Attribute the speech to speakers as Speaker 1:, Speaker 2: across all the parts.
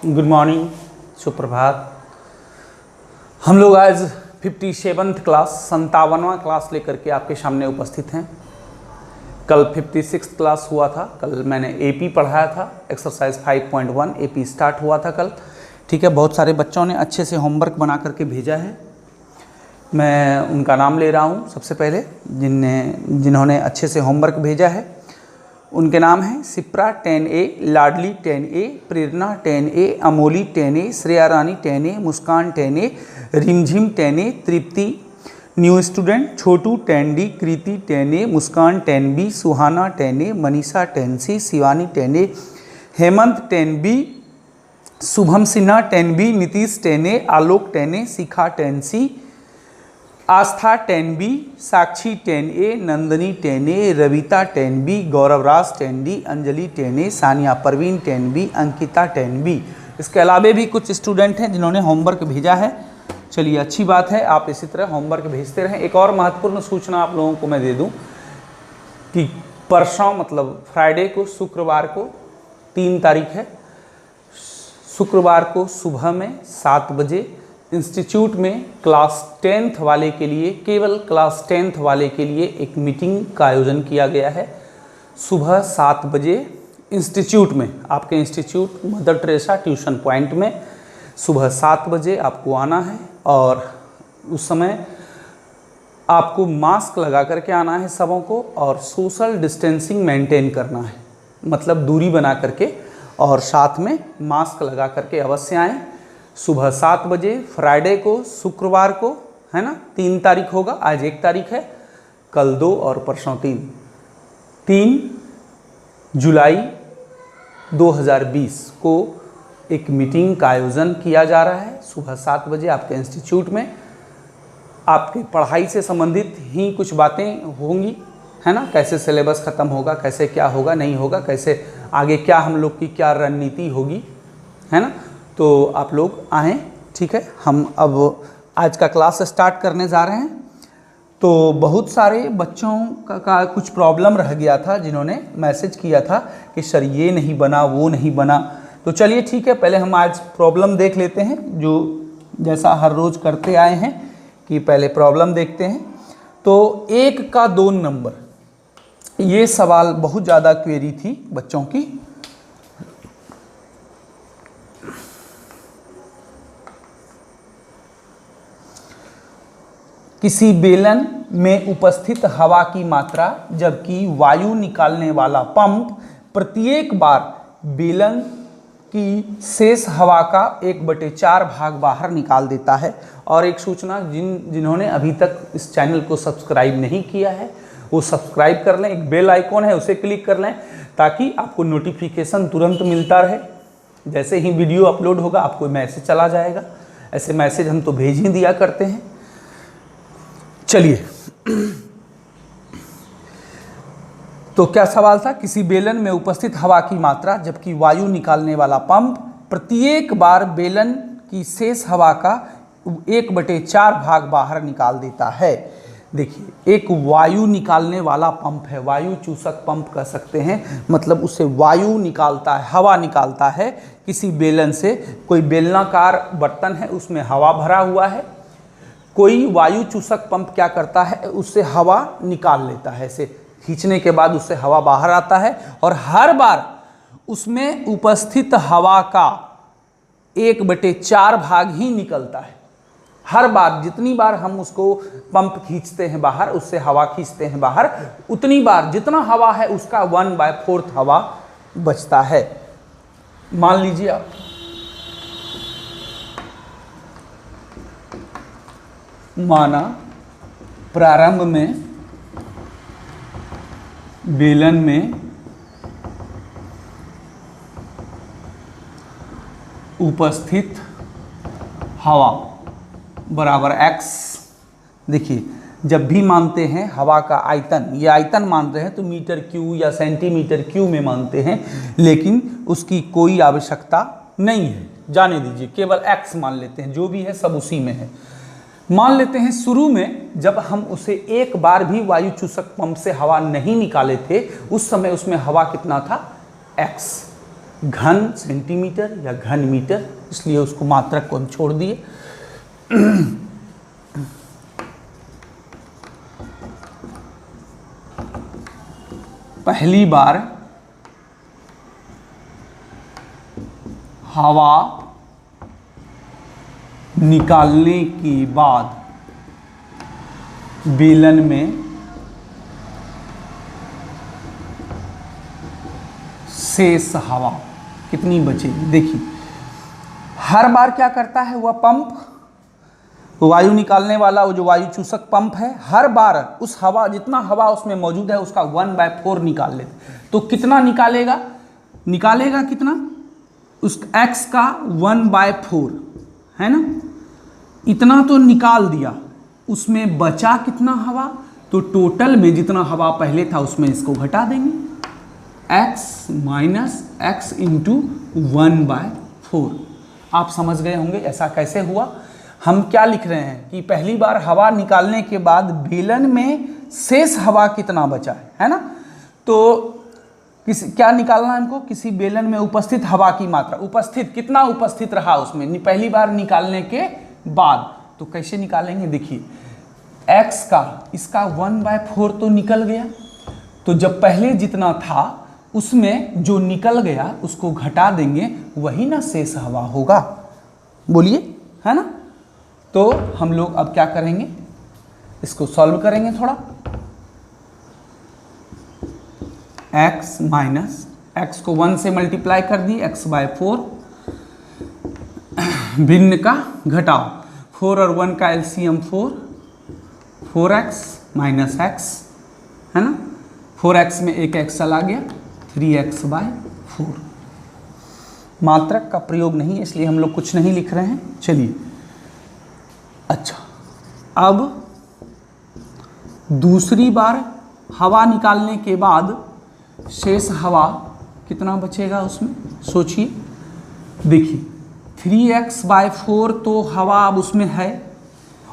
Speaker 1: Good morning, सुप्रभात। हम लोग आज 57th क्लास 57वां क्लास लेकर के आपके सामने उपस्थित हैं। कल 56th क्लास हुआ था। कल मैंने एपी पढ़ाया था, एक्सरसाइज 5.1 एपी स्टार्ट हुआ था कल। ठीक है, बहुत सारे बच्चों ने अच्छे से होमवर्क बना करके भेजा है। मैं उनका नाम ले रहा हूँ। सबसे पहले जिन्होंने अच्छे से होमवर्क भेजा है उनके नाम हैं सिप्रा 10A, लाडली 10A, प्रेरणा 10A, अमोली 10A, श्रेया रानी 10A, मुस्कान 10A, रिमझिम 10A, तृप्ति न्यू स्टूडेंट, छोटू 10D, कृति 10A, मुस्कान 10B, सुहाना 10A, Manisha 10C, Shivani 10A, Hemant 10B, Shubham Sinha 10B, Nitish 10A, आलोक 10A, शिखा 10C, आस्था 10B, साक्षी 10A, Nandini 10A, Ravita 10B, गौरवराज 10D, Anjali 10A, Sania Parveen 10B, Ankita 10B। इसके अलावा भी कुछ स्टूडेंट हैं जिन्होंने होमवर्क भेजा है। चलिए, अच्छी बात है, आप इसी तरह होमवर्क भेजते रहें। एक और महत्वपूर्ण सूचना आप लोगों को मैं दे दूं कि परसों मतलब फ्राइडे को, शुक्रवार को 3 तारीख है, शुक्रवार को सुबह में 7 बजे इंस्टीट्यूट में क्लास 10th वाले के लिए, केवल क्लास 10th वाले के लिए एक मीटिंग का आयोजन किया गया है। सुबह 7 बजे इंस्टीट्यूट में, आपके institute mother Teresa tuition point में सुबह 7 बजे आपको आना है और उस समय आपको मास्क लगा करके आना है सबों को, और सोशल डिस्टेंसिंग मेंटेन करना है, मतलब दूरी बना करके, और साथ में मास्क लगा करके अवश्य आएँ। सुबह 7 बजे फ्राइडे को, शुक्रवार को, है ना, 3 तारीख होगा। आज 1 तारीख है, कल 2 और परसों 3 जुलाई 2020 को एक मीटिंग का आयोजन किया जा रहा है। सुबह 7 बजे आपके इंस्टीट्यूट में आपकी पढ़ाई से संबंधित ही कुछ बातें होंगी, है ना, कैसे सिलेबस ख़त्म होगा, कैसे क्या होगा, नहीं होगा, कैसे आगे क्या हम लोग की क्या रणनीति होगी, है ना। तो आप लोग आएँ, ठीक है। हम अब आज का क्लास स्टार्ट करने जा रहे हैं। तो बहुत सारे बच्चों का कुछ प्रॉब्लम रह गया था, जिन्होंने मैसेज किया था कि सर ये नहीं बना, वो नहीं बना। तो चलिए ठीक है, पहले हम आज प्रॉब्लम देख लेते हैं, जो जैसा हर रोज़ करते आए हैं कि पहले प्रॉब्लम देखते हैं। तो 1 का 2 नंबर, ये सवाल बहुत ज़्यादा क्वेरी थी बच्चों की। किसी बेलन में उपस्थित हवा की मात्रा जबकि वायु निकालने वाला पंप प्रत्येक बार बेलन की शेष हवा का 1/4 भाग बाहर निकाल देता है। और एक सूचना, जिन्होंने अभी तक इस चैनल को सब्सक्राइब नहीं किया है वो सब्सक्राइब कर लें, एक बेल आइकॉन है उसे क्लिक कर लें ताकि आपको नोटिफिकेशन तुरंत मिलता रहे। जैसे ही वीडियो अपलोड होगा आपको मैसेज चला जाएगा। ऐसे मैसेज हम तो भेज ही दिया करते हैं। चलिए, तो क्या सवाल था? किसी बेलन में उपस्थित हवा की मात्रा जबकि वायु निकालने वाला पंप प्रत्येक बार बेलन की शेष हवा का 1/4 भाग बाहर निकाल देता है। देखिए, एक वायु निकालने वाला पंप है, वायु चूसक पंप कह सकते हैं, मतलब उससे वायु निकालता है, हवा निकालता है किसी बेलन से। कोई बेलनाकार बर्तन है, उसमें हवा भरा हुआ है, कोई वायु चूसक पंप क्या करता है, उससे हवा निकाल लेता है, ऐसे खींचने के बाद उससे हवा बाहर आता है, और हर बार उसमें उपस्थित हवा का 1/4 भाग ही निकलता है। हर बार जितनी बार हम उसको पंप खींचते हैं बाहर, उससे हवा खींचते हैं बाहर, उतनी बार जितना हवा है उसका 1/4 हवा बचता है। मान लीजिए आप माना प्रारंभ में बेलन में उपस्थित हवा बराबर x। देखिए, जब भी मानते हैं हवा का आयतन, ये आयतन मान रहे हैं तो मीटर क्यू या सेंटीमीटर क्यू में मानते हैं, लेकिन उसकी कोई आवश्यकता नहीं है, जाने दीजिए, केवल x मान लेते हैं, जो भी है सब उसी में है। मान लेते हैं शुरू में जब हम उसे एक बार भी वायु चूसक पंप से हवा नहीं निकाले थे, उस समय उसमें हवा कितना था, x। घन सेंटीमीटर या घन मीटर, इसलिए उसको मात्रक को हम छोड़ दिए। पहली बार हवा निकालने के बाद बेलन में शेष हवा कितनी बचेगी। देखिए हर बार क्या करता है वह पंप, वायु निकालने वाला वो जो वायु चूसक पंप है, हर बार उस हवा जितना हवा उसमें मौजूद है उसका 1/4 निकाल लेते। तो कितना निकालेगा, निकालेगा कितना, उस x का 1/4 है ना, इतना तो निकाल दिया। उसमें बचा कितना हवा, तो टोटल में जितना हवा पहले था उसमें इसको घटा देंगे, x माइनस x इंटू 1/4। आप समझ गए होंगे ऐसा कैसे हुआ। हम क्या लिख रहे हैं कि पहली बार हवा निकालने के बाद बेलन में शेष हवा कितना बचा है ना। तो क्या निकालना है हमको, किसी बेलन में उपस्थित हवा की मात्रा, उपस्थित कितना उपस्थित रहा उसमें पहली बार निकालने के बाद। तो कैसे निकालेंगे, देखिए x का इसका 1/4 तो निकल गया, तो जब पहले जितना था उसमें जो निकल गया उसको घटा देंगे, वही ना शेष हवा होगा, बोलिए, है ना। तो हम लोग अब क्या करेंगे, इसको सॉल्व करेंगे थोड़ा। x माइनस x को 1 से मल्टीप्लाई कर दिए, x/4, भिन्न का घटाओ, 4 और 1 का एलसीएम 4x माइनस x है ना, 4x में एक x चला गया, 3x/4। मात्रक का प्रयोग नहीं है इसलिए हम लोग कुछ नहीं लिख रहे हैं। चलिए अच्छा, अब दूसरी बार हवा निकालने के बाद शेष हवा कितना बचेगा उसमें, सोचिए। देखिए 3x/4 तो हवा अब उसमें है,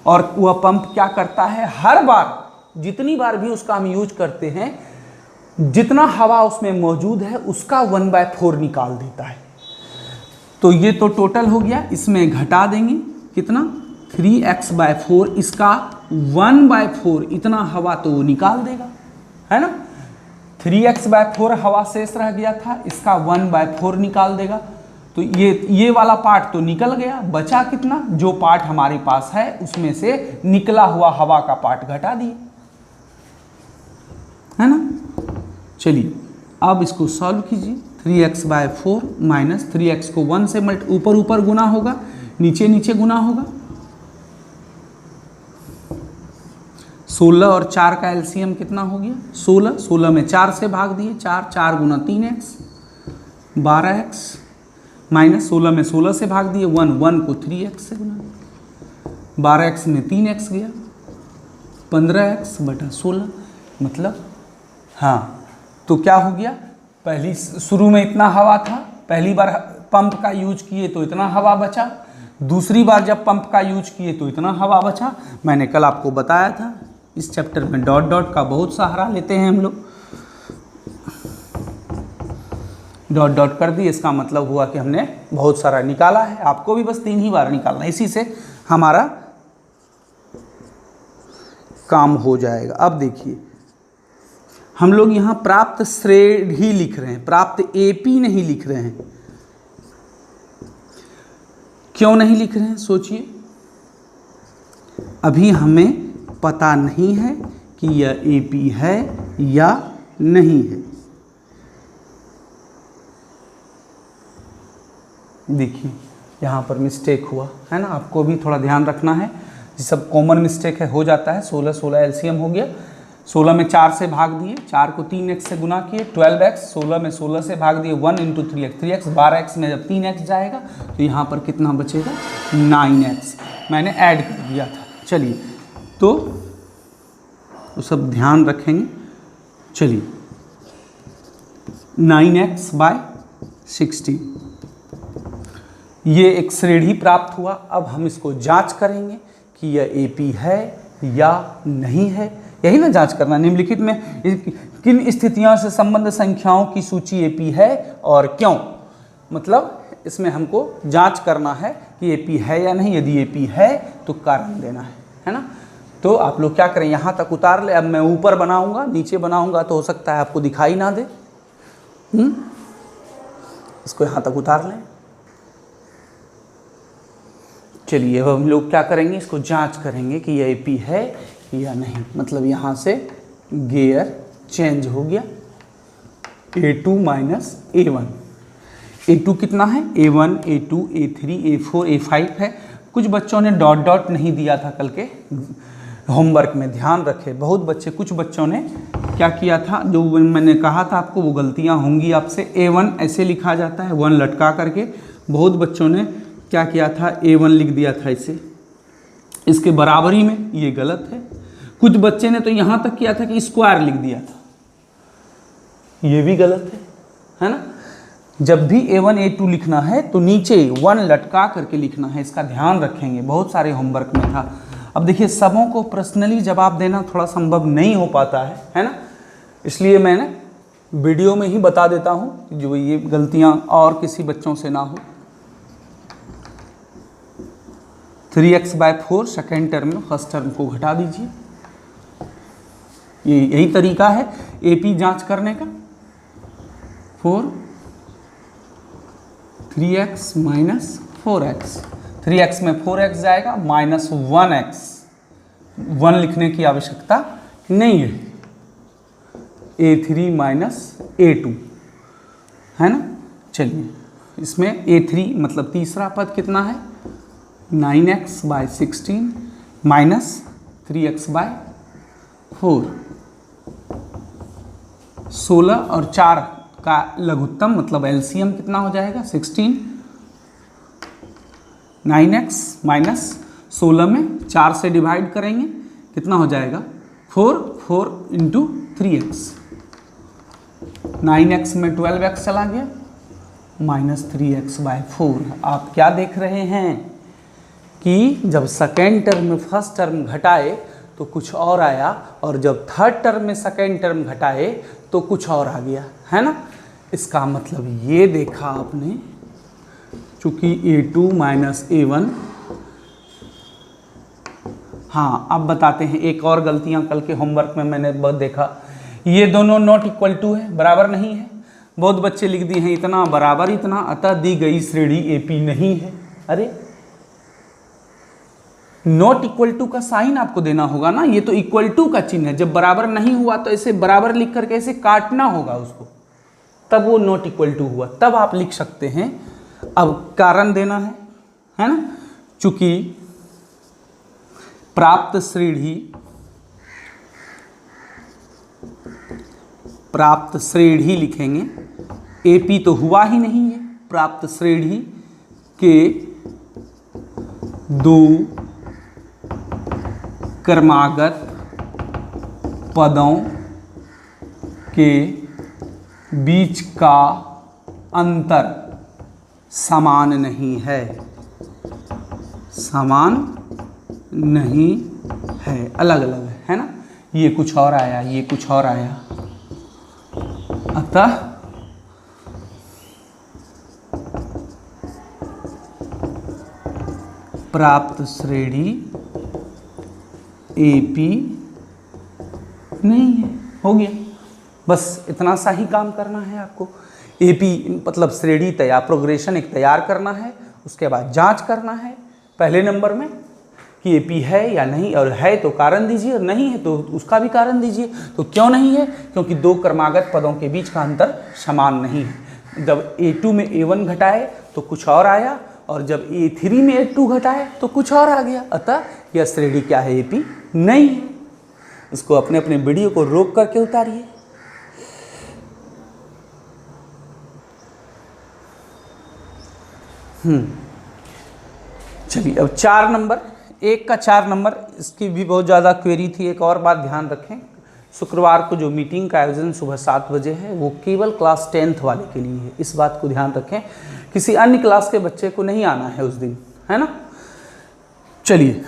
Speaker 1: और वह पंप क्या करता है, हर बार जितनी बार भी उसका हम यूज करते हैं, जितना हवा उसमें मौजूद है उसका 1/4 निकाल देता है। तो ये तो टोटल हो गया, इसमें घटा देंगे कितना, 3x/4, इसका 1/4 इतना हवा तो वो निकाल देगा, है ना। 3x/4 हवा शेष रह गया था, इसका 1/4 निकाल देगा। तो ये वाला पार्ट तो निकल गया, बचा कितना, जो पार्ट हमारे पास है उसमें से निकला हुआ हवा का पार्ट घटा दिए, है ना। चलिए अब इसको सॉल्व कीजिए। 3x/4 माइनस 3x को 1 से ऊपर ऊपर गुना होगा, नीचे नीचे गुना होगा, 16 और 4 का एलसीएम कितना हो गया, 16, 16 में 4 से भाग दिए, 4, 4 गुना 3x, 12x, माइनस 16 में 16 से भाग दिए, 1 को 3x से गुना, 12x में 3x गया, 15x/16, मतलब हाँ। तो क्या हो गया, पहली शुरू में इतना हवा था, पहली बार पंप का यूज किए तो इतना हवा बचा, दूसरी बार जब पंप का यूज किए तो इतना हवा बचा। मैंने कल आपको बताया था, इस चैप्टर में डॉट डॉट का बहुत सहारा लेते हैं हम लोग, डॉट डॉट कर दिए, इसका मतलब हुआ कि हमने बहुत सारा निकाला है। आपको भी बस 3 ही बार निकालना है, इसी से हमारा काम हो जाएगा। अब देखिए हम लोग यहाँ प्राप्त श्रेणी लिख रहे हैं, प्राप्त एपी नहीं लिख रहे हैं। क्यों नहीं लिख रहे हैं, सोचिए। अभी हमें पता नहीं है कि यह एपी है या नहीं है। देखिए यहाँ पर मिस्टेक हुआ है ना, आपको भी थोड़ा ध्यान रखना है, ये सब कॉमन मिस्टेक है, हो जाता है। 16 16 एलसीएम हो गया, 16 में 4 से भाग दिए, 4 को 3x से गुना किए, 12x, 16 में 16 से भाग दिए, 1 इंटू 3x, 3x, 12x में जब 3x जाएगा तो यहाँ पर कितना बचेगा, 9x, मैंने ऐड कर दिया था। चलिए तो सब ध्यान रखेंगे। चलिए 9x/16, ये एक श्रेणी प्राप्त हुआ। अब हम इसको जांच करेंगे कि यह एपी है या नहीं है, यही ना जांच करना। निम्नलिखित में किन स्थितियों से संबंध संख्याओं की सूची एपी है और क्यों। मतलब इसमें हमको जांच करना है कि AP है या नहीं। यदि AP है तो कारण देना है ना। तो आप लोग क्या करें, यहाँ तक उतार ले। अब मैं ऊपर बनाऊंगा, नीचे बनाऊंगा तो हो सकता है आपको दिखाई ना दे। इसको यहाँ तक उतार लें। चलिए अब हम लोग क्या करेंगे, इसको जांच करेंगे कि ये AP है या नहीं। मतलब यहाँ से गियर चेंज हो गया, A2 माइनस A1। A2 कितना है, A1, A2, A3, A4, A5 है। कुछ बच्चों ने डॉट डॉट नहीं दिया था कल के होमवर्क में, ध्यान रखें। बहुत बच्चे, कुछ बच्चों ने क्या किया था, जो मैंने कहा था आपको वो गलतियां होंगी आपसे। A1 ऐसे लिखा जाता है, 1 लटका करके। बहुत बच्चों ने क्या किया था, A1 लिख दिया था इसे, इसके बराबरी में। ये गलत है। कुछ बच्चे ने तो यहाँ तक किया था कि स्क्वायर लिख दिया था, ये भी गलत है ना। जब भी A1 A2 लिखना है तो नीचे 1 लटका करके लिखना है, इसका ध्यान रखेंगे। बहुत सारे होमवर्क में था। अब देखिए, सबों को पर्सनली जवाब देना थोड़ा संभव नहीं हो पाता है ना। इसलिए मैंने वीडियो में ही बता देता हूँ जो ये गलतियाँ और किसी बच्चों से ना हो। 3x/4 सेकेंड टर्म में फर्स्ट टर्म को घटा दीजिए। ये यही तरीका है AP जांच करने का। 3x माइनस 4x, 3x में 4x जाएगा, माइनस 1x। 1 लिखने की आवश्यकता नहीं है। A3 माइनस A2 है ना। चलिए, इसमें A3 मतलब तीसरा पद कितना है, 9x/16 माइनस 3x/4। 16 और 4 का लघुत्तम मतलब LCM कितना हो जाएगा, 16। 9x माइनस 16 में 4 से डिवाइड करेंगे, कितना हो जाएगा, 4 इंटू 3x। 9x में 12x चला गया, माइनस 3x/4। आप क्या देख रहे हैं कि जब सेकेंड टर्म में फर्स्ट टर्म घटाए तो कुछ और आया, और जब थर्ड टर्म में सेकेंड टर्म घटाए तो कुछ और आ गया, है ना। इसका मतलब ये देखा आपने, चूंकि A2 माइनस A1। हाँ, अब बताते हैं एक और गलतियां कल के होमवर्क में मैंने बहुत देखा। ये दोनों नॉट इक्वल टू है, बराबर नहीं है। बहुत बच्चे लिख दिए हैं इतना बराबर इतना, अतः दी गई श्रेणी AP नहीं है। अरे, नॉट इक्वल टू का साइन आपको देना होगा ना। ये तो इक्वल टू का चिन्ह है। जब बराबर नहीं हुआ तो ऐसे बराबर लिख करके ऐसे काटना होगा उसको, तब वो नॉट इक्वल टू हुआ, तब आप लिख सकते हैं। अब कारण देना है ना। चूंकि प्राप्त श्रेणी लिखेंगे, AP तो हुआ ही नहीं है। प्राप्त श्रेणी के 2 क्रमागत पदों के बीच का अंतर समान नहीं है, समान नहीं है, अलग अलग है ना। ये कुछ और आया, ये कुछ और आया, अतः प्राप्त श्रेणी AP नहीं है। हो गया, बस इतना सा ही काम करना है आपको। AP मतलब श्रेणी तैयार, प्रोग्रेशन एक तैयार करना है, उसके बाद जांच करना है पहले नंबर में कि AP है या नहीं, और है तो कारण दीजिए, और नहीं है तो उसका भी कारण दीजिए। तो क्यों नहीं है, क्योंकि 2 क्रमागत पदों के बीच का अंतर समान नहीं है। जब A2 में A1 घटाए तो कुछ और आया, और जब A3 में A2 घटाए तो कुछ और आ गया, अतः यह श्रेणी क्या है, AP नहीं है। उसको अपने अपने वीडियो को रोक करके उतारिए। चलिए, अब 4 नंबर, 1 का 4 नंबर, इसकी भी बहुत ज़्यादा क्वेरी थी। एक और बात ध्यान रखें, शुक्रवार को जो मीटिंग का आयोजन सुबह 7 बजे है वो केवल क्लास 10th वाले के लिए है। इस बात को ध्यान रखें, किसी अन्य क्लास के बच्चे को नहीं आना है उस दिन, है ना। चलिए,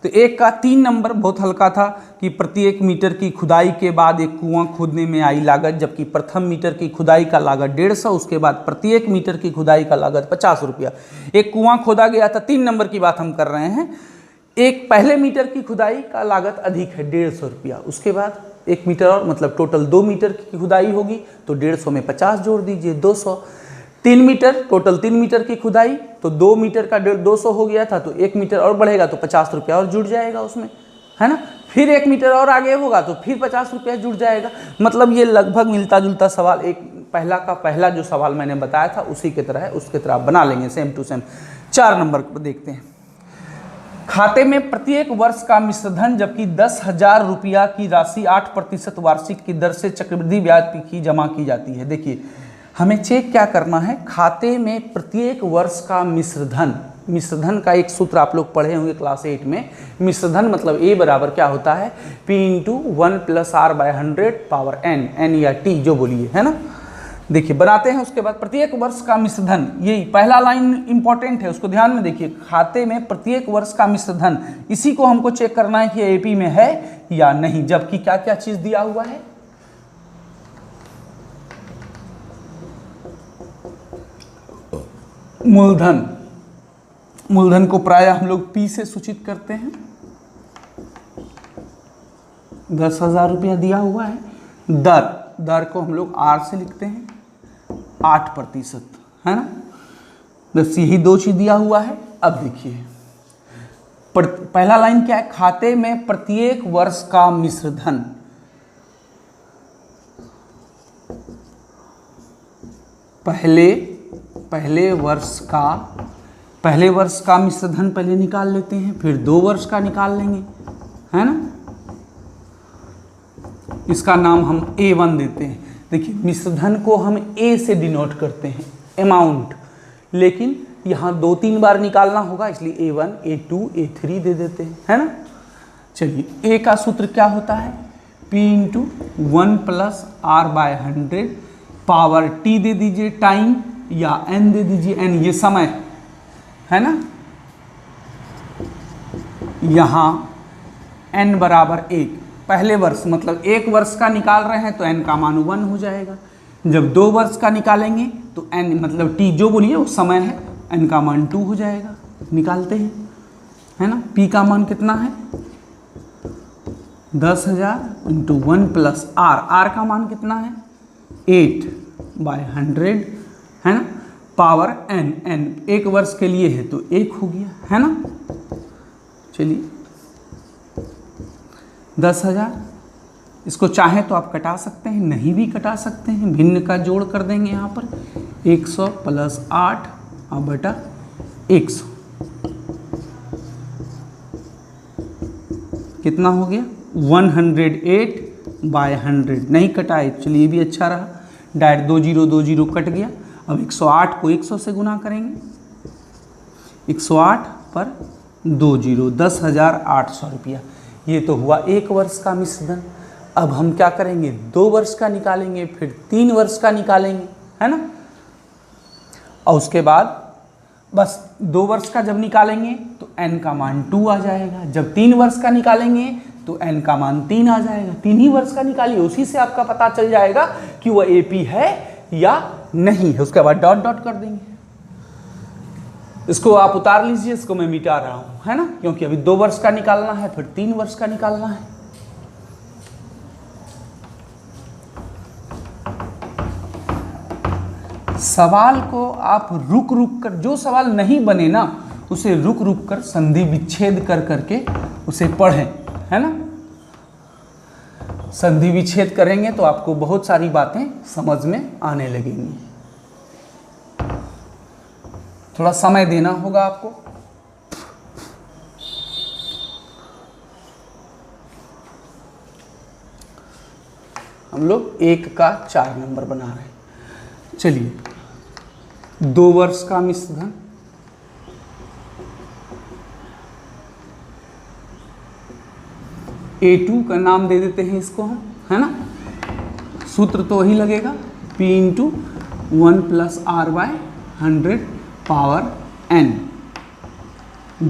Speaker 1: तो एक का 3 नंबर बहुत हल्का था कि प्रत्येक मीटर की खुदाई के बाद एक कुआं खोदने में आई लागत, जबकि प्रथम मीटर की खुदाई का लागत 150, उसके बाद प्रत्येक मीटर की खुदाई का लागत 50 रुपया। एक कुआं खोदा गया था, 3 नंबर की बात हम कर रहे हैं। एक पहले मीटर की खुदाई का लागत अधिक है 150 रुपया, उसके बाद 1 मीटर और, मतलब टोटल 2 मीटर की खुदाई होगी तो 150 में 50 जोड़ दीजिए 200। 3 मीटर, टोटल 3 मीटर की खुदाई तो 2 मीटर का 200 हो गया था, तो 1 मीटर और बढ़ेगा तो 50 रुपया और जुड़ जाएगा उसमें, है ना। फिर 1 मीटर और आगे होगा तो फिर 50 रुपया जुड़ जाएगा। मतलब ये लगभग मिलता जुलता सवाल एक पहला जो सवाल मैंने बताया था उसी की तरह है, उसके तरह आप बना लेंगे सेम टू सेम। 4 नंबर पर देखते हैं। खाते में प्रत्येक वर्ष का मिश्रधन जबकि 10,000 रुपया की राशि 8% वार्षिक की दर से चक्रवृद्धि ब्याज की जमा की जाती है। देखिए हमें चेक क्या करना है, खाते में प्रत्येक वर्ष का मिश्रधन का एक सूत्र आप लोग पढ़े होंगे क्लास 8 में। मिश्रधन मतलब A बराबर क्या होता है, P × 1 + R/100 पावर n या T जो बोलिए, है ना। देखिए बनाते हैं, उसके बाद प्रत्येक वर्ष का मिश्रधन, यही पहला लाइन इंपॉर्टेंट है, उसको ध्यान में देखिए। खाते में प्रत्येक वर्ष का मिश्रधन, इसी को हमको चेक करना है कि AP में है या नहीं, जबकि क्या क्या चीज दिया हुआ है। मूलधन को प्रायः हम लोग P से सूचित करते हैं। 10,000 रुपया दिया हुआ है। दर को हम लोग R से लिखते हैं 8%, है ना। बस यही 2 चीज दिया हुआ है। अब देखिए पहला लाइन क्या है, खाते में प्रत्येक वर्ष का मिश्रधन। पहले वर्ष का मिश्रधन पहले निकाल लेते हैं, फिर 2 वर्ष का निकाल लेंगे, है ना। इसका नाम हम A1 देते हैं। देखिए मिश्रधन को हम A से डिनोट करते हैं, अमाउंट, लेकिन यहाँ 2-3 बार निकालना होगा, इसलिए A1, A2, A3 दे देते हैं, है ना। चलिए A का सूत्र क्या होता है, P × 1 + R/100 पावर T दे दीजिए टाइम, या N दे दीजिए, N ये समय, है ना। यहाँ N बराबर 1, पहले वर्ष मतलब 1 वर्ष का निकाल रहे हैं तो N का मान 1 हो जाएगा। जब 2 वर्ष का निकालेंगे तो N मतलब T जो बोलिए वो समय है, N का मान 2 हो जाएगा। निकालते हैं, है ना। P का मान कितना है, 10,000 × 1 + R का मान कितना है 8/100, है ना, पावर N 1 वर्ष के लिए है तो 1 हो गया, है ना। चलिए 10,000, इसको चाहे तो आप कटा सकते हैं, नहीं भी कटा सकते हैं, भिन्न का जोड़ कर देंगे यहाँ पर 100 + 8/100 कितना हो गया 108/100। नहीं कटाए, चलिए ये भी अच्छा रहा, डायरेक्ट 2 0 कट गया। अब 108 को 100 से गुना करेंगे, 108 पर 2 0, 10,800 रुपया। ये तो हुआ 1 वर्ष का मिश्रधन। अब हम क्या करेंगे, 2 वर्ष का निकालेंगे, फिर 3 वर्ष का निकालेंगे, है ना। और उसके बाद बस 2 वर्ष का जब निकालेंगे तो n का मान 2 आ जाएगा। जब 3 वर्ष का निकालेंगे तो n का मान 3 आ जाएगा। 3 ही वर्ष का निकालिए, उसी से आपका पता चल जाएगा कि वह AP है या नहीं है। उसके बाद डॉट डॉट कर देंगे। इसको आप उतार लीजिए, इसको मैं मिटा रहा हूं, है ना, क्योंकि अभी 2 वर्ष का निकालना है, फिर 3 वर्ष का निकालना है। सवाल को आप रुक रुक कर, जो सवाल नहीं बने ना उसे रुक रुक कर संधि विच्छेद कर करके उसे पढ़ें, है ना। संधि विच्छेद करेंगे तो आपको बहुत सारी बातें समझ में आने लगेंगी। थोड़ा समय देना होगा आपको। हम लोग 1 का 4 नंबर बना रहे हैं। चलिए 2 वर्ष का मिश्रधन, A2 का नाम दे देते हैं इसको हम, है ना। सूत्र तो वही लगेगा, P × 1 + R/100 पावर N।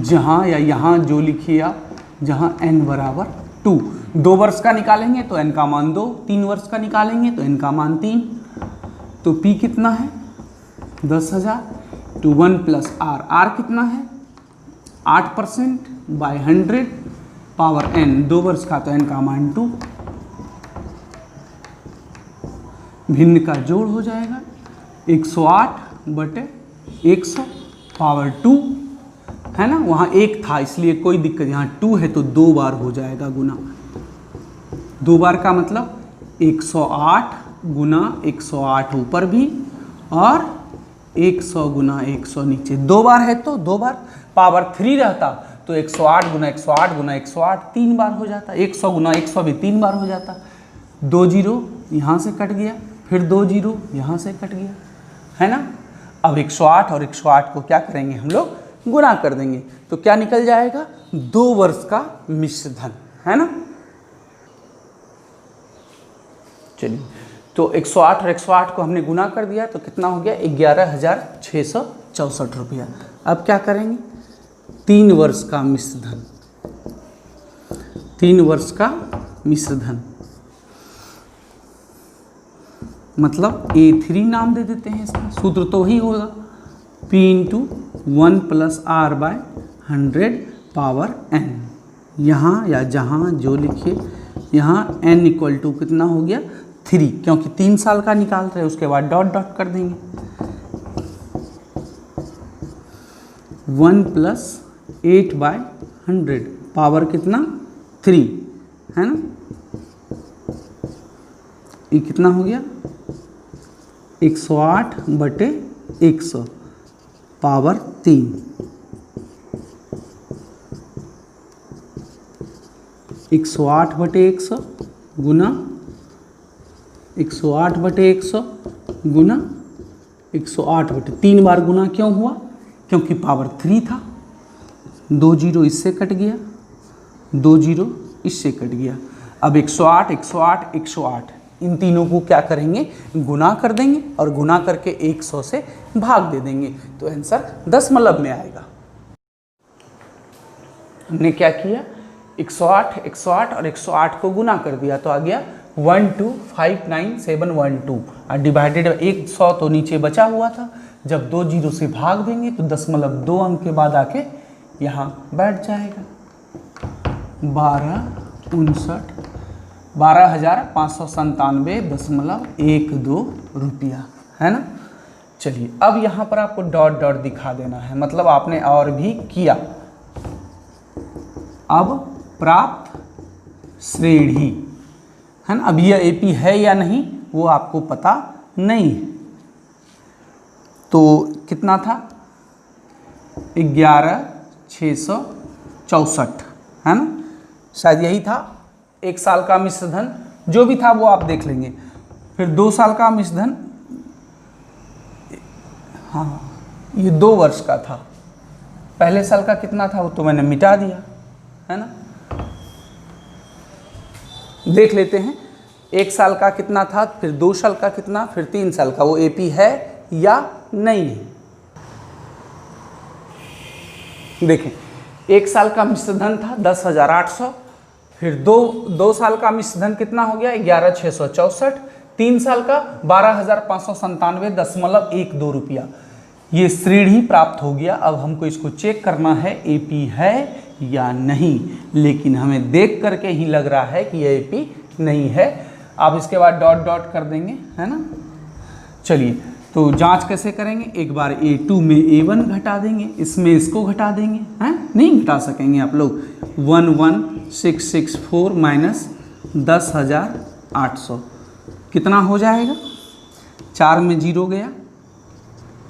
Speaker 1: जहाँ या यहाँ जो लिखिए आप जहाँ n बराबर 2। 2 वर्ष का निकालेंगे तो n का मान 2, 3 वर्ष का निकालेंगे तो n का मान 3। तो p कितना है 10,000 to 1 प्लस r, r कितना है 8% बाय 100 पावर n, 2 वर्ष का तो n का मान 2। भिन्न का जोड़ हो जाएगा 108/100 पावर 2, है ना। वहाँ 1 था इसलिए कोई दिक्कत, यहाँ 2 है तो 2 बार हो जाएगा गुना। 2 बार का मतलब 108 गुना 108 ऊपर भी और 100 गुना 100 नीचे। 2 बार है तो 2 बार। पावर 3 रहता तो 108 गुना 108 गुना 108 3 बार हो जाता। 100 गुना 100 भी 3 बार हो जाता। 2 जीरो यहाँ से कट गया, फिर 2 जीरो यहाँ से कट गया, है ना। अब 108 और 108 को क्या करेंगे हम लोग गुना कर देंगे तो क्या निकल जाएगा 2 वर्ष का मिश्र धन, है ना। चलिए तो 108 और 108 को हमने गुना कर दिया तो कितना हो गया 11,664 रुपया। अब क्या करेंगे 3 वर्ष का मिश्र धन, 3 वर्ष का मिश्र धन मतलब A3 नाम दे देते हैं इसका। सूत्र तो वही होगा P into 1 plus R by 100 power n। यहाँ या जहाँ जो लिखिए, यहाँ n इक्वल टू कितना हो गया 3, क्योंकि 3 साल का निकाल रहे हैं, उसके बाद डॉट डॉट कर देंगे। 1 प्लस 8 बाय 100 पावर कितना 3, है ना। ये कितना हो गया 108/100 पावर 3। 108/100 गुना 108/100 गुना 108/3 बार गुना क्यों हुआ, क्योंकि पावर 3 था। 2 जीरो इससे कट गया, 2 जीरो इससे कट गया। अब 108 108 108 इन तीनों को क्या करेंगे गुना कर देंगे और गुना करके 100 से भाग दे देंगे तो आंसर दशमलव में आएगा। हमने क्या किया 108 108 और 108 को गुना कर दिया तो आ गया 1259712 और डिवाइडेड 100 तो नीचे बचा हुआ था। जब 2 जीरो से भाग देंगे तो 0.2 अंक के बाद आके यहाँ बैठ जाएगा 12,597.12 रुपया, है ना। चलिए अब यहाँ पर आपको डॉट डॉट दिखा देना है, मतलब आपने और भी किया। अब प्राप्त श्रेणी, है ना। अब यह एपी है या नहीं वो आपको पता नहीं है। तो कितना था 11,664, है ना, शायद यही था। 1 साल का मिश्र धन जो भी था वो आप देख लेंगे। फिर 2 साल का मिश्र धन, हाँ ये 2 वर्ष का था। पहले साल का कितना था वो तो मैंने मिटा दिया, है ना। देख लेते हैं 1 साल का कितना था, फिर 2 साल का कितना, फिर 3 साल का, वो एपी है या नहीं है। देखें 1 साल का मिश्र धन था 10,800, फिर 2 साल का मिश्र धन कितना हो गया 11,664, 3 साल का 12,597.12 रुपया। ये श्रेणी प्राप्त हो गया। अब हमको इसको चेक करना है एपी है या नहीं, लेकिन हमें देख करके ही लग रहा है कि ये एपी नहीं है। आप इसके बाद डॉट डॉट कर देंगे, है ना। चलिए तो जांच कैसे करेंगे, एक बार A2 में A1 घटा देंगे, इसमें इसको घटा देंगे, हैं नहीं घटा सकेंगे आप लोग। 11,664 माइनस 10,800 कितना हो जाएगा, 4 में 0 गया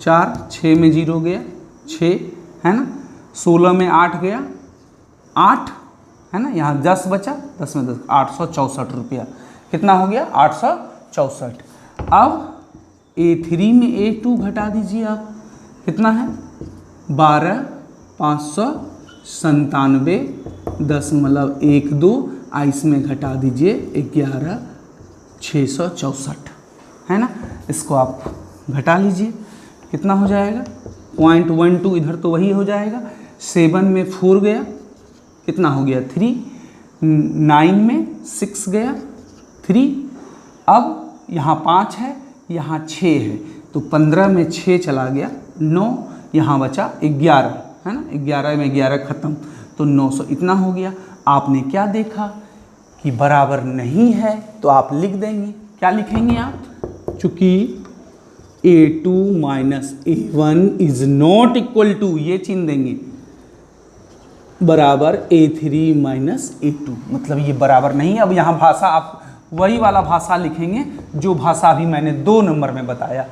Speaker 1: 4, 6 में 0 गया 6, है ना, 16 में 8 गया 8, है ना, यहाँ 10 बचा, 10 में 10 864 रुपया। कितना हो गया 864। अब A3 में A2 घटा दीजिए आप, कितना है 12,597.12, इसमें घटा दीजिए 11,664, है ना। इसको आप घटा लीजिए, कितना हो जाएगा 0.12, इधर तो वही हो जाएगा। 7 में 4 गया, कितना हो गया 3, 9 में 6 गया 3, अब यहाँ 5 है, यहाँ 6 है, तो 15 में 6 चला गया 9, यहाँ बचा 11, है ना, 11 में 11 खत्म, तो 900 इतना हो गया। आपने क्या देखा कि बराबर नहीं है, तो आप लिख देंगे, क्या लिखेंगे आप, चूंकि A2 minus A1 is not equal to, ये चिन्ह देंगे, बराबर A3 माइनस A2, मतलब ये बराबर नहीं है। अब यहाँ भाषा आप वही वाला भाषा लिखेंगे जो भाषा अभी मैंने 2 नंबर में बताया।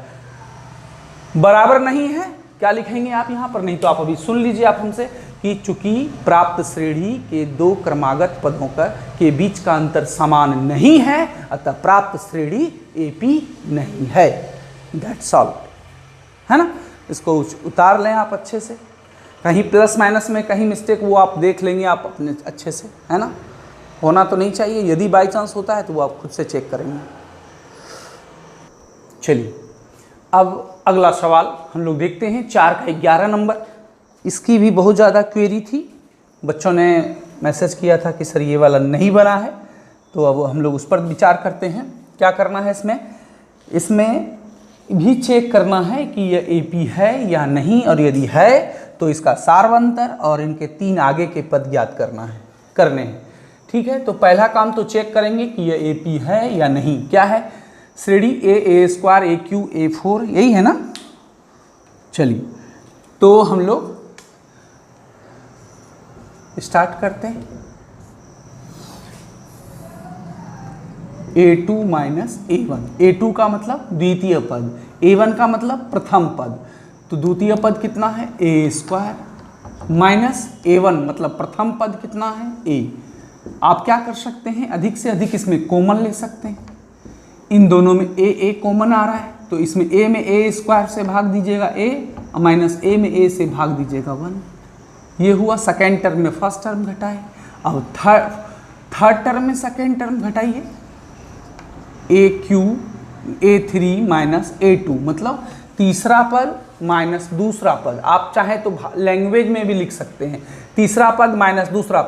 Speaker 1: बराबर नहीं है, क्या लिखेंगे आप यहाँ पर, नहीं तो आप अभी सुन लीजिए आप हमसे कि चूंकि प्राप्त श्रेणी के 2 क्रमागत पदों के बीच का अंतर समान नहीं है, अतः प्राप्त श्रेणी AP नहीं है। दैट्स ऑल, है ना। इसको उतार लें आप अच्छे से, कहीं प्लस माइनस में कहीं मिस्टेक वो आप देख लेंगे आप अपने अच्छे से, है ना, होना तो नहीं चाहिए। यदि बाई चांस होता है तो वो आप खुद से चेक करेंगे। चलिए अब अगला सवाल हम लोग देखते हैं, 4 का 11 नंबर। इसकी भी बहुत ज़्यादा क्वेरी थी, बच्चों ने मैसेज किया था कि सर ये वाला नहीं बना है, तो अब हम लोग उस पर विचार करते हैं। क्या करना है इसमें भी चेक करना है कि यह AP है या नहीं, और यदि है तो इसका सार्वंतर और इनके 3 आगे के पद ज्ञात करने हैं। ठीक है, तो पहला काम तो चेक करेंगे कि यह AP है या नहीं। क्या है, श्रेणी A स्क्वायर AQ A4, यही है ना। चलिए तो हम लोग स्टार्ट करते हैं। A2 माइनस A1, A2 का मतलब द्वितीय पद, A1 का मतलब प्रथम पद, तो द्वितीय पद कितना है A स्क्वायर माइनस A1 मतलब प्रथम पद कितना है A। आप क्या कर सकते हैं, अधिक से अधिक इसमें कॉमन ले सकते हैं। इन दोनों में A कॉमन आ रहा है, तो इसमें A में A स्क्वायर से भाग दीजिएगा A, माइनस A में A से भाग दीजिएगा 1। ये हुआ सेकेंड टर्म में फर्स्ट टर्म घटाए। अब थर्ड टर्म में सेकेंड टर्म घटाइए, AQ A3 माइनस A2 मतलब तीसरा पद माइनस दूसरा पद। आप चाहे तो लैंग्वेज में भी लिख सकते हैं, तीसरा पद माइनस दूसरा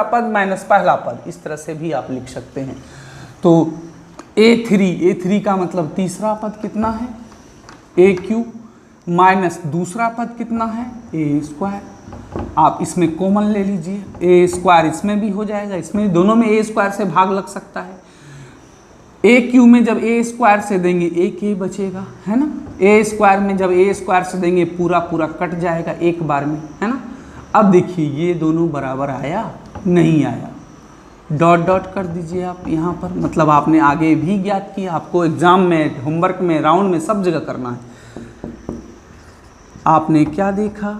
Speaker 1: पद माइनस पहला पद, इस तरह से भी आप लिख सकते हैं। तो A3 का मतलब तीसरा पद कितना है AQ माइनस दूसरा पद कितना है A स्क्वायर। आप इसमें कॉमन ले लीजिए, A स्क्वायर इसमें भी हो जाएगा, इसमें दोनों में A स्क्वायर से भाग लग सकता है। AQ में जब A स्क्वायर से देंगे एक A बचेगा, है ना। A स्क्वायर में जब A स्क्वायर से देंगे पूरा कट जाएगा एक बार में, है ना। अब देखिए ये दोनों बराबर आया नहीं आया, डॉट डॉट कर दीजिए आप यहाँ पर, मतलब आपने आगे भी ज्ञात किया। आपको एग्जाम में, होमवर्क में, राउंड में सब जगह करना है। आपने क्या देखा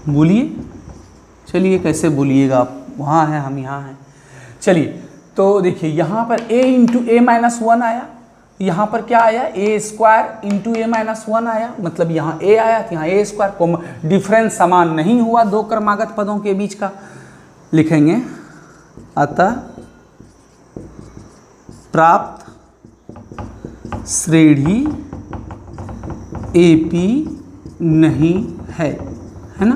Speaker 1: बोलिए, चलिए कैसे बोलिएगा आप, वहाँ हैं हम यहाँ हैं। चलिए तो देखिए यहाँ पर A इंटू A माइनस 1 आया, यहाँ पर क्या आया A square into A minus 1 आया, मतलब यहाँ A आया तो यहाँ A स्क्वायर को डिफरेंस समान नहीं हुआ 2 क्रमागत पदों के बीच का, लिखेंगे अतः प्राप्त श्रेणी AP नहीं है ना।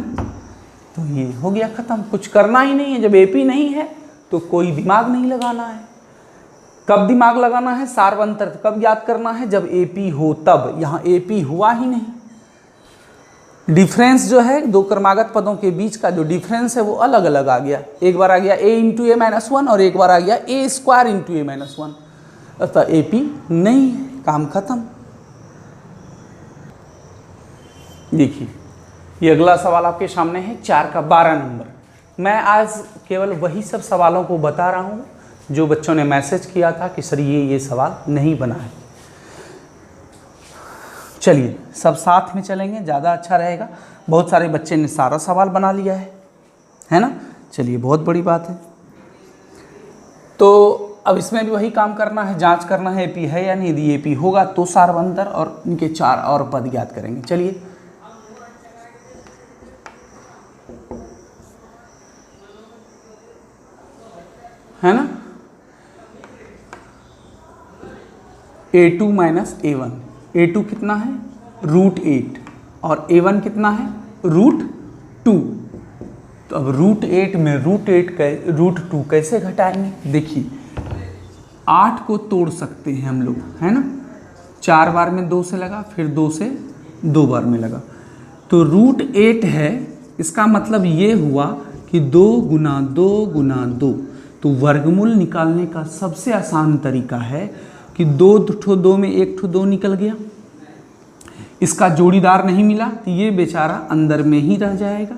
Speaker 1: तो ये हो गया खत्म, कुछ करना ही नहीं है। जब AP नहीं है तो कोई दिमाग नहीं लगाना है। कब दिमाग लगाना है, सार्वंतर कब याद करना है, जब AP हो तब। यहाँ AP हुआ ही नहीं, डिफरेंस जो है 2 क्रमागत पदों के बीच का जो डिफरेंस है वो अलग अलग आ गया। एक बार आ गया A इंटू A माइनस 1 और एक बार आ गया A square into A minus 1, अतः AP नहीं है, काम खत्म। देखिए ये अगला सवाल आपके सामने है, 4 का 12 नंबर। मैं आज केवल वही सब सवालों को बता रहा हूँ जो बच्चों ने मैसेज किया था कि सर ये सवाल नहीं बना है। चलिए सब साथ में चलेंगे, ज़्यादा अच्छा रहेगा। बहुत सारे बच्चे ने सारा सवाल बना लिया है ना। चलिए बहुत बड़ी बात है। तो अब इसमें भी वही काम करना है, जांच करना है AP है या नहीं। यदि AP होगा तो सार्वंतर और इनके 4 और पद ज्ञात करेंगे। चलिए है ना, A2 माइनस A1, A2 कितना है √8 और A1 कितना है √2। तो अब √8 में √2 कैसे घटाएंगे? देखिए 8 को तोड़ सकते हैं हम लोग, है ना। 4 बार में 2 से लगा, फिर 2 से 2 बार में लगा, तो √8 है। इसका मतलब ये हुआ कि 2 गुना 2 गुना 2। तो वर्गमूल निकालने का सबसे आसान तरीका है कि 2 में 1 2 निकल गया, इसका जोड़ीदार नहीं मिला तो ये बेचारा अंदर में ही रह जाएगा।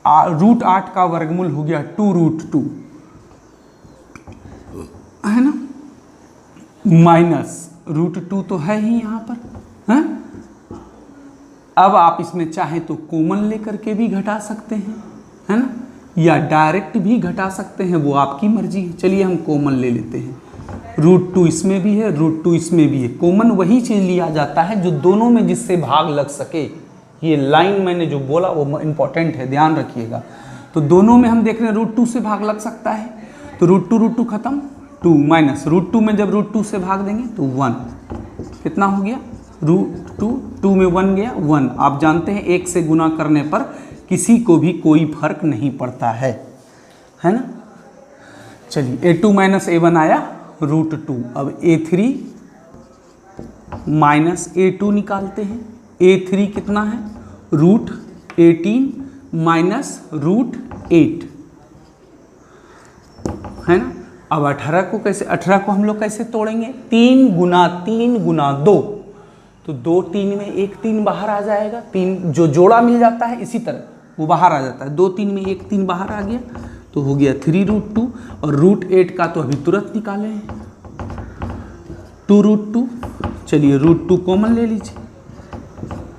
Speaker 1: √8 का वर्गमूल हो गया 2√2, है ना, माइनस √2 तो है ही यहाँ पर, है। अब आप इसमें चाहे तो कॉमन लेकर के भी घटा सकते हैं, है ना, या डायरेक्ट भी घटा सकते हैं, वो आपकी मर्जी है। चलिए हम कॉमन ले लेते हैं। √2 इसमें भी है, √2 इसमें भी है। कॉमन वही चीज़ लिया जाता है जो दोनों में जिससे भाग लग सके। ये लाइन मैंने जो बोला वो इम्पोर्टेंट है, ध्यान रखिएगा। तो दोनों में हम देख रहे हैं √2 से भाग लग सकता है, तो √2 खत्म, 2 माइनस √2 में जब √2 से भाग देंगे तो 1, कितना हो गया √2 में 1 गया 1। आप जानते हैं 1 से गुना करने पर किसी को भी कोई फर्क नहीं पड़ता है ना। चलिए A2 माइनस A1 आया √2। अब A3 माइनस A2 निकालते हैं। A3 कितना है? √18 माइनस √8, है ना। अब 18 को हम लोग कैसे तोड़ेंगे? 3 गुना 3 गुना 2, तो 2 3 में 1 3 बाहर आ जाएगा। 3 जो जोड़ा मिल जाता है इसी तरह वो बाहर आ जाता है। 2 3 में 1 3 बाहर आ गया, तो हो गया 3√2। और √8 का तो अभी तुरंत निकाले हैं, 2√2। चलिए √2 कॉमन ले लीजिए।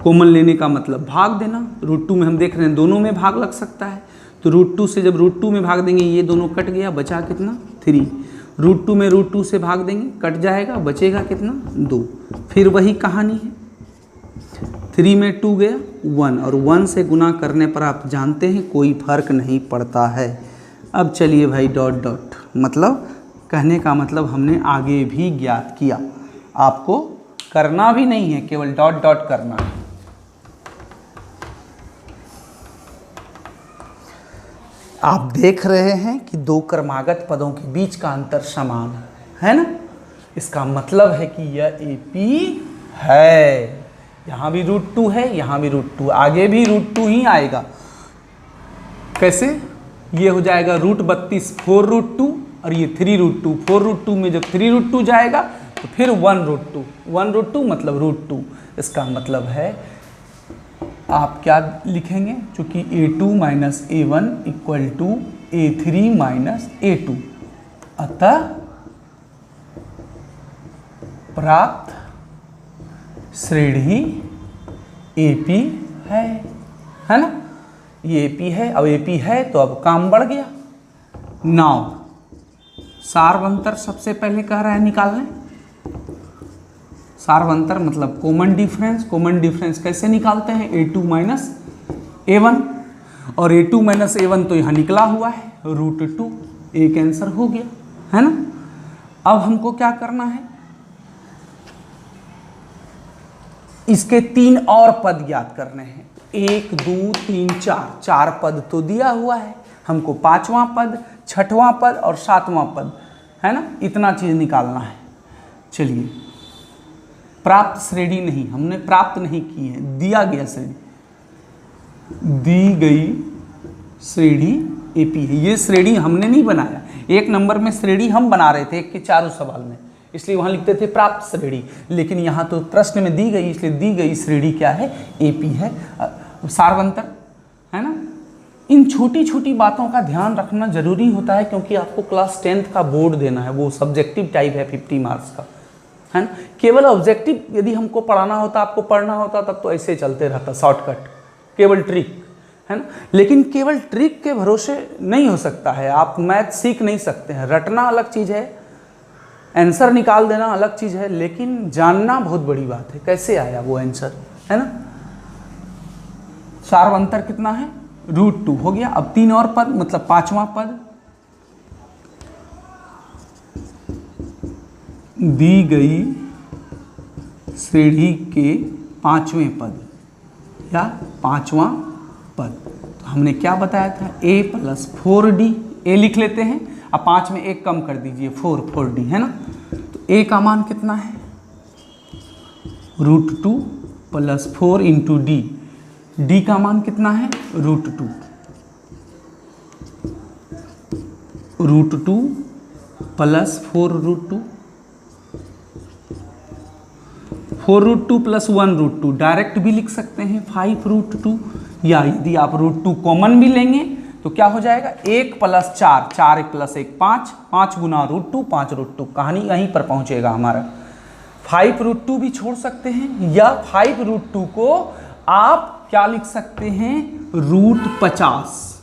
Speaker 1: कॉमन लेने का मतलब भाग देना। √2 में हम देख रहे हैं दोनों में भाग लग सकता है, तो √2 से जब √2 में भाग देंगे ये दोनों कट गया, बचा कितना 3। √2 में √2 से भाग देंगे, कट जाएगा, बचेगा कितना 2। फिर वही कहानी है, 3 में 2 गया 1, और 1 से गुना करने पर आप जानते हैं कोई फर्क नहीं पड़ता है। अब चलिए भाई डॉट डॉट, मतलब कहने का मतलब हमने आगे भी ज्ञात किया, आपको करना भी नहीं है, केवल डॉट डॉट करना है। आप देख रहे हैं कि 2 क्रमागत पदों के बीच का अंतर समान है ना। इसका मतलब है कि यह AP है। यहाँ भी √2 है, यहाँ भी √2, आगे भी √2 ही आएगा। कैसे? ये हो जाएगा √32 4√2, और ये 3√2। 4√2 में जब 3√2 जाएगा तो फिर 1√2, 1√2 मतलब √2। इसका मतलब है आप क्या लिखेंगे? चूँकि A2 minus A1 equal to A3 minus A2, अतः प्राप्त श्रेणी AP है ना। ये AP है। अब AP है तो अब काम बढ़ गया। नाउ सार्वंतर सबसे पहले कह रहा है निकालने। सार्वंतर मतलब कॉमन डिफरेंस। कॉमन डिफरेंस कैसे निकालते हैं? A2 माइनस A1, और A2 माइनस A1 तो यहाँ निकला हुआ है √2। एक आंसर हो गया, है ना। अब हमको क्या करना है? इसके 3 और पद ज्ञात करने हैं। 1 2 3 4 पद तो दिया हुआ है, हमको 5वां पद, 6वां पद और 7वां पद, है ना, इतना चीज निकालना है। चलिए, प्राप्त श्रेणी नहीं, हमने प्राप्त नहीं की है, दिया गया श्रेणी, दी गई श्रेणी AP है। ये श्रेणी हमने नहीं बनाया, 1 नंबर में श्रेणी हम बना रहे थे 1 के चारों सवाल में, इसलिए वहां लिखते थे प्राप्त श्रेणी, लेकिन यहाँ तो प्रश्न में दी गई, इसलिए दी गई श्रेणी क्या है? AP है। सार्वंतर, है ना। इन छोटी छोटी बातों का ध्यान रखना जरूरी होता है, क्योंकि आपको क्लास 10th का बोर्ड देना है, वो सब्जेक्टिव टाइप है 50 मार्क्स का, है ना। केवल ऑब्जेक्टिव यदि हमको पढ़ाना होता, आपको पढ़ना होता, तब तो ऐसे चलते रहता शॉर्टकट, केवल ट्रिक, है ना। लेकिन केवल ट्रिक के भरोसे नहीं हो सकता है, आप मैथ सीख नहीं सकते हैं। रटना अलग चीज़ है, आंसर निकाल देना अलग चीज़ है, लेकिन जानना बहुत बड़ी बात है, कैसे आया वो आंसर, है ना। सार्वंतर कितना है? √2 हो गया। अब 3 और पद, मतलब 5वां पद, दी गई श्रेणी के 5वें पद या 5वां पद, तो हमने क्या बताया था, a प्लस 4d, a लिख लेते हैं, अब 5 में 1 कम कर दीजिए, 4d है ना। तो a का मान कितना है, √2 प्लस 4 इंटू डी, d का मान कितना है, √2 प्लस 4√2, 4√2 प्लस 1√2, डायरेक्ट भी लिख सकते हैं 5√2, या यदि आप √2 कॉमन भी लेंगे तो क्या हो जाएगा, 1 प्लस 4, 4 1 प्लस 1 5, 5 गुना √2, 5√2, कहानी यहीं पर पहुंचेगा हमारा। 5√2 भी छोड़ सकते हैं, या 5√2 को आप क्या लिख सकते हैं, √50।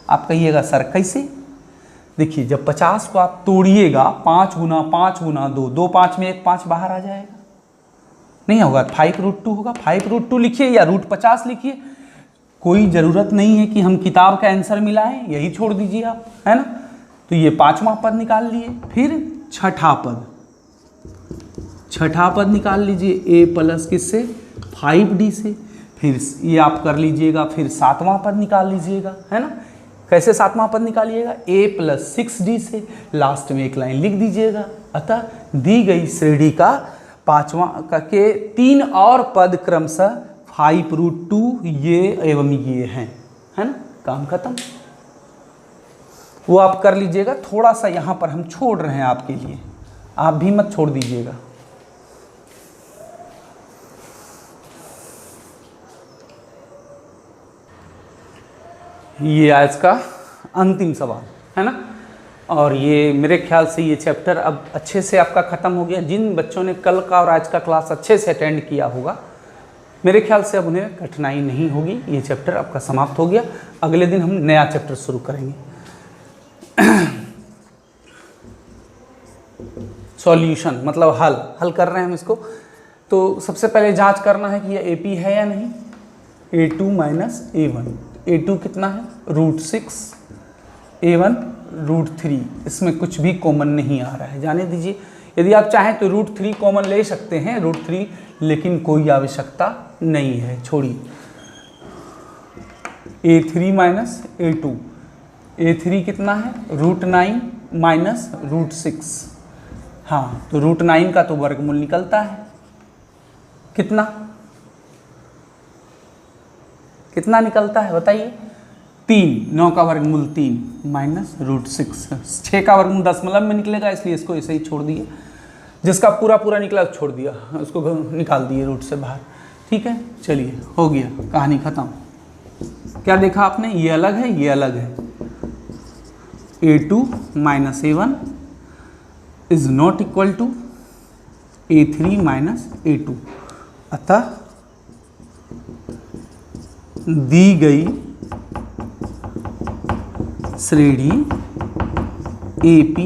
Speaker 1: आप कहिएगा सर कैसे, देखिए जब 50 को आप तोड़िएगा, 5 गुना 2, 2 5 में 1 5 बाहर आ जाएगा, नहीं होगा, 5√2 होगा। 5√2 लिखिए या √50 लिखिए, कोई ज़रूरत नहीं है कि हम किताब का आंसर मिलाएं, यही छोड़ दीजिए आप, है ना। तो ये 5वां पद निकाल लिए, फिर छठा पद निकाल लीजिए, a प्लस किससे, 5d से, फिर ये आप कर लीजिएगा, फिर 7वां पद निकाल लीजिएगा, है ना। कैसे 7वां पद निकालिएगा, a प्लस 6d से, लास्ट में एक लाइन लिख दीजिएगा। अतः दी गई श्रेणी का 5वां के 3 और पद क्रमशः 5√2 ये एवं ये हैं, है ना, काम खत्म। वो आप कर लीजिएगा, थोड़ा सा यहाँ पर हम छोड़ रहे हैं आपके लिए, आप भी मत छोड़ दीजिएगा। ये आज का अंतिम सवाल है ना, और ये मेरे ख्याल से ये चैप्टर अब अच्छे से आपका ख़त्म हो गया। जिन बच्चों ने कल का और आज का क्लास अच्छे से अटेंड किया होगा, मेरे ख्याल से अब उन्हें कठिनाई नहीं होगी, ये चैप्टर आपका समाप्त हो गया। अगले दिन हम नया चैप्टर शुरू करेंगे। सॉल्यूशन मतलब हल कर रहे हैं हम इसको। तो सबसे पहले जांच करना है कि ये AP है या नहीं, A2 माइनस A1, A2 कितना है, √6, A1 √3, इसमें कुछ भी कॉमन नहीं आ रहा है, जाने दीजिए। यदि आप चाहें तो √3 कॉमन ले सकते हैं, √3, लेकिन कोई आवश्यकता नहीं है, छोड़िए। A3 माइनस A2, A3 कितना है, √9 माइनस √6, हाँ तो √9 का तो वर्गमूल निकलता है, कितना निकलता है बताइए, 3, 9 का वर्गमूल 3 माइनस √6, 6 का वर्गमूल दशमलव में निकलेगा, इसलिए इसको ऐसे ही छोड़ दिए। जिसका पूरा निकला छोड़ दिया, उसको निकाल दिए रूट से बाहर, ठीक है। चलिए हो गया, कहानी खत्म। क्या देखा आपने, ये अलग है, ये अलग है। A2 minus A1 is not equal to A3 minus A2। अतः दी गई श्रेणी AP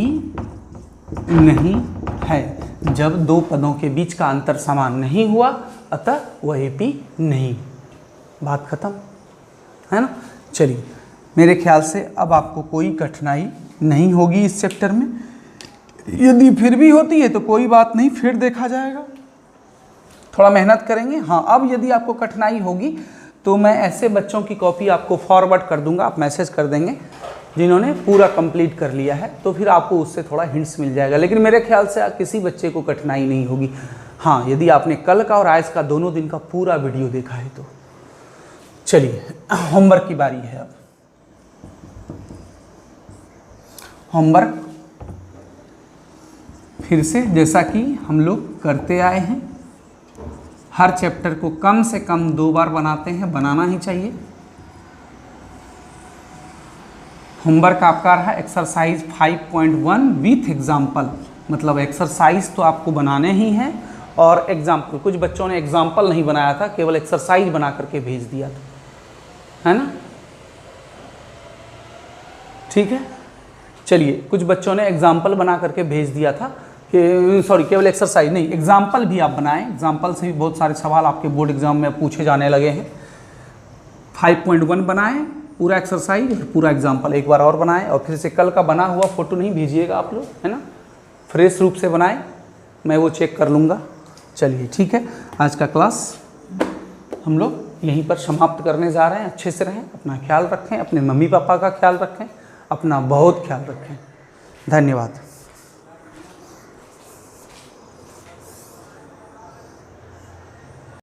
Speaker 1: नहीं है जब दो पदों के बीच का अंतर समान नहीं हुआ, अतः वह AP नहीं। बात खत्म है ना। चलिए, मेरे ख्याल से अब आपको कोई कठिनाई नहीं होगी इस चैप्टर में। यदि फिर भी होती है तो कोई बात नहीं, फिर देखा जाएगा, थोड़ा मेहनत करेंगे। हाँ, अब यदि आपको कठिनाई होगी तो मैं ऐसे बच्चों की कॉपी आपको फॉरवर्ड कर दूंगा, आप मैसेज कर देंगे जिन्होंने पूरा कंप्लीट कर लिया है, तो फिर आपको उससे थोड़ा हिंट्स मिल जाएगा। लेकिन मेरे ख्याल से किसी बच्चे को कठिनाई नहीं होगी। हाँ, यदि आपने कल का और आज का दोनों दिन का पूरा वीडियो देखा है तो। चलिए, होमवर्क की बारी है। अब होमवर्क फिर से जैसा कि हम लोग करते आए हैं, हर चैप्टर को कम से कम 2 बार बनाते हैं, बनाना ही चाहिए। होमवर्क आपका रहा एक्सरसाइज 5.1 विथ एग्जाम्पल, मतलब एक्सरसाइज तो आपको बनाने ही हैं और एग्जाम्पल। कुछ बच्चों ने एग्जाम्पल नहीं बनाया था, केवल एक्सरसाइज बना करके भेज दिया था, है ना। ठीक है, चलिए, कुछ बच्चों ने एग्जाम्पल बना करके भेज दिया था कि सॉरी, केवल एक्सरसाइज नहीं, एग्जाम्पल भी आप बनाएं। एग्जाम्पल से भी बहुत सारे सवाल आपके बोर्ड एग्जाम में पूछे जाने लगे हैं। 5.1 बनाएं, पूरा एक्सरसाइज और पूरा एग्जाम्पल एक बार और बनाएं, और फिर से कल का बना हुआ फोटो नहीं भेजिएगा आप लोग, है ना, फ्रेश रूप से बनाएं, मैं वो चेक कर लूँगा। चलिए ठीक है, आज का क्लास हम लोग यहीं पर समाप्त करने जा रहे हैं। अच्छे से रहें, अपना ख्याल रखें, अपने मम्मी पापा का ख्याल रखें, अपना बहुत ख्याल रखें। धन्यवाद।